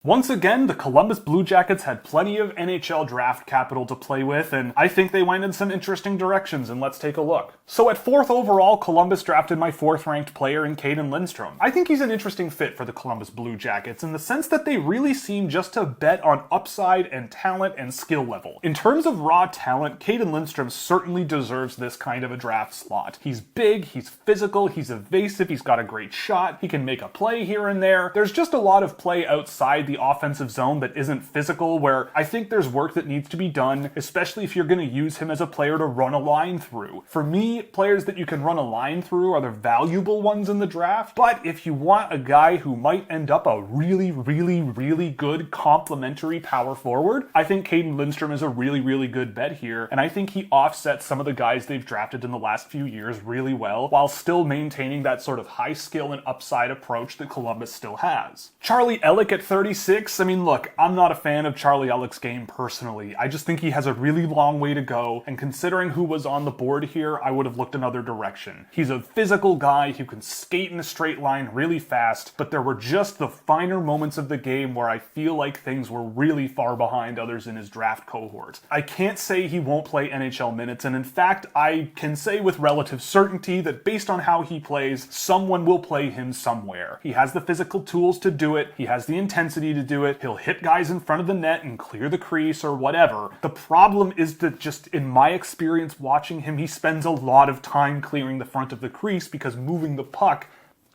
Once again, the Columbus Blue Jackets had plenty of NHL Draft capital to play with, and I think they went in some interesting directions, and let's take a look. So at 4th overall, Columbus drafted my 4th-ranked player in Caden Lindstrom. I think he's an interesting fit for the Columbus Blue Jackets in the sense that they really seem just to bet on upside and talent and skill level. In terms of raw talent, Caden Lindstrom certainly deserves this kind of a draft slot. He's big, he's physical, he's evasive, he's got a great shot, he can make a play here and there. There's just a lot of play outside the offensive zone that isn't physical, where I think there's work that needs to be done, especially if you're going to use him as a player to run a line through. For me, players that you can run a line through are the valuable ones in the draft, but if you want a guy who might end up a really good complementary power forward, I think Caden Lindstrom is a really good bet here, and I think he offsets some of the guys they've drafted in the last few years really well, while still maintaining that sort of high skill and upside approach that Columbus still has. Charlie Elick at 36, I mean, look, I'm not a fan of Charlie Elick's game personally. I just think he has a really long way to go, and considering who was on the board here, I would have looked another direction. He's a physical guy who can skate in a straight line really fast, but there were just the finer moments of the game where I feel like things were really far behind others in his draft cohort. I can't say he won't play NHL minutes, and in fact, I can say with relative certainty that based on how he plays, someone will play him somewhere. He has the physical tools to do it, he has the intensity to do it, he'll hit guys in front of the net and clear the crease or whatever. The problem is that just in my experience watching him, he spends a lot of time clearing the front of the crease because moving the puck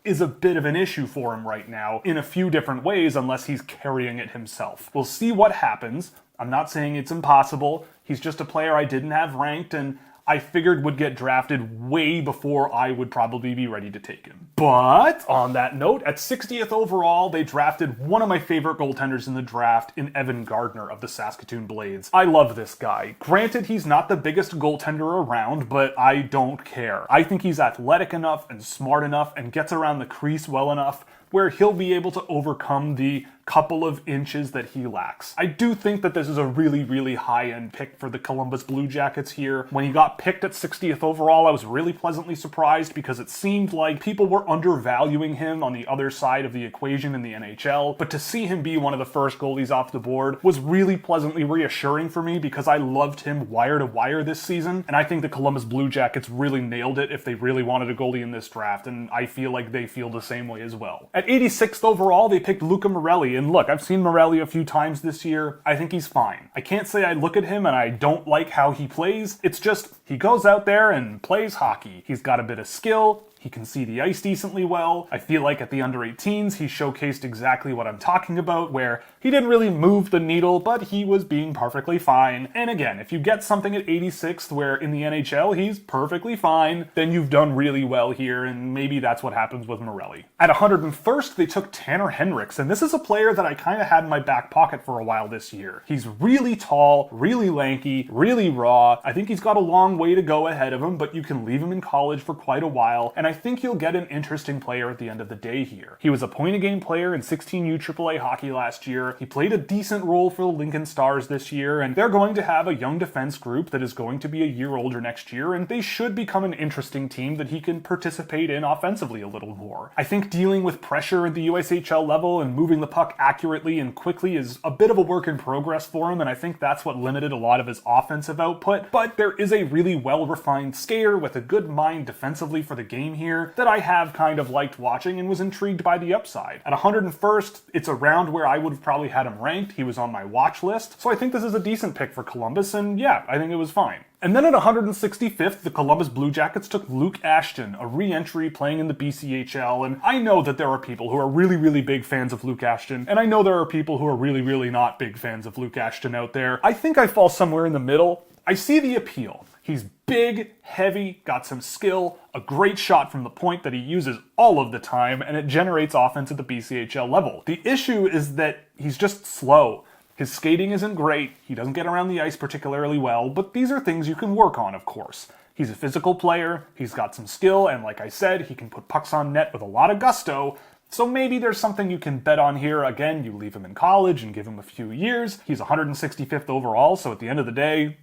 is a bit of an issue for him right now in a few different ways unless he's carrying it himself. We'll see what happens. I'm not saying it's impossible. He's just a player I didn't have ranked and I figured would get drafted way before I would probably be ready to take him. But on that note, at 60th overall, they drafted one of my favorite goaltenders in the draft in Evan Gardner of the Saskatoon Blades. I love this guy. Granted, he's not the biggest goaltender around, but I don't care. I think he's athletic enough and smart enough and gets around the crease well enough where he'll be able to overcome the couple of inches that he lacks. I do think that this is a really high-end pick for the Columbus Blue Jackets here. When he got picked at 60th overall, I was really pleasantly surprised because it seemed like people were undervaluing him on the other side of the equation in the NHL, but to see him be one of the first goalies off the board was really pleasantly reassuring for me because I loved him wire to wire this season, and I think the Columbus Blue Jackets really nailed it if they really wanted a goalie in this draft, and I feel like they feel the same way as well. At 86th overall, they picked Luca Morelli, and look, I've seen Morelli a few times this year. I think he's fine. I can't say I look at him and I don't like how he plays. It's just, he goes out there and plays hockey. He's got a bit of skill. He can see the ice decently well. I feel like at the under-18s, he showcased exactly what I'm talking about, where he didn't really move the needle, but he was being perfectly fine. And again, if you get something at 86th where in the NHL he's perfectly fine, then you've done really well here, and maybe that's what happens with Morelli. At 101st, they took Tanner Hendricks, and this is a player that I kind of had in my back pocket for a while this year. He's really tall, really lanky, really raw. I think he's got a long way to go ahead of him, but you can leave him in college for quite a while, and I think you'll get an interesting player at the end of the day here. He was a point-a-game player in 16U AAA hockey last year. He played a decent role for the Lincoln Stars this year, and they're going to have a young defense group that is going to be a year older next year, and they should become an interesting team that he can participate in offensively a little more. I think dealing with pressure at the USHL level and moving the puck accurately and quickly is a bit of a work in progress for him, and I think that's what limited a lot of his offensive output, but there is a really well-refined skater with a good mind defensively for the game here that I have kind of liked watching and was intrigued by the upside. At 101st, it's around where I would have probably had him ranked. He was on my watch list, so I think this is a decent pick for Columbus, and yeah, I think it was fine. And then at 165th, the Columbus Blue Jackets took Luke Ashton, a re-entry playing in the BCHL, and I know that there are people who are really big fans of Luke Ashton, and I know there are people who are really not big fans of Luke Ashton out there. I think I fall somewhere in the middle. I see the appeal. He's big, heavy, got some skill, a great shot from the point that he uses all of the time, and it generates offense at the BCHL level. The issue is that he's just slow. His skating isn't great, he doesn't get around the ice particularly well, but these are things you can work on, of course. He's a physical player, he's got some skill, and like I said, he can put pucks on net with a lot of gusto, so maybe there's something you can bet on here. Again, you leave him in college and give him a few years. He's 165th overall, so at the end of the day,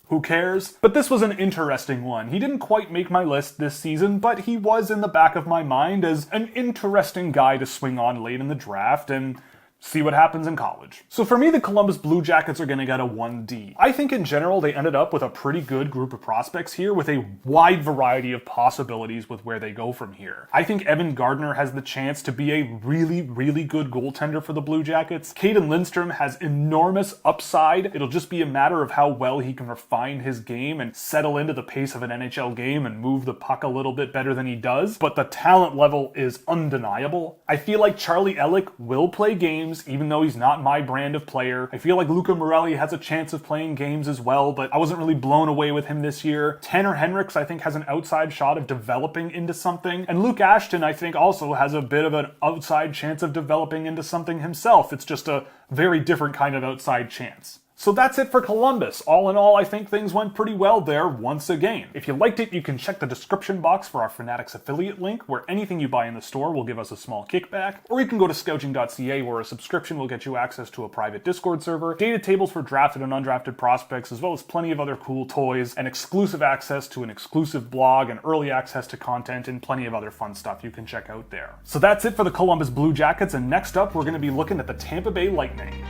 who cares? But this was an interesting one. He didn't quite make my list this season, but he was in the back of my mind as an interesting guy to swing on late in the draft, and see what happens in college. So for me, the Columbus Blue Jackets are going to get a 1D. I think in general, they ended up with a pretty good group of prospects here with a wide variety of possibilities with where they go from here. I think Evan Gardner has the chance to be a really, really good goaltender for the Blue Jackets. Caden Lindstrom has enormous upside. It'll just be a matter of how well he can refine his game and settle into the pace of an NHL game and move the puck a little bit better than he does. But the talent level is undeniable. I feel like Charlie Elick will play games, even though he's not my brand of player. I feel like Luca Morelli has a chance of playing games as well, but I wasn't really blown away with him this year. Tanner Henricks, I think, has an outside shot of developing into something. And Luke Ashton, I think, also has a bit of an outside chance of developing into something himself. It's just a very different kind of outside chance. So that's it for Columbus. All in all, I think things went pretty well there once again. If you liked it, you can check the description box for our Fanatics affiliate link, where anything you buy in the store will give us a small kickback. Or you can go to Scouching.ca, where a subscription will get you access to a private Discord server, data tables for drafted and undrafted prospects, as well as plenty of other cool toys, and exclusive access to an exclusive blog, and early access to content, and plenty of other fun stuff you can check out there. So that's it for the Columbus Blue Jackets, and next up we're going to be looking at the Tampa Bay Lightning.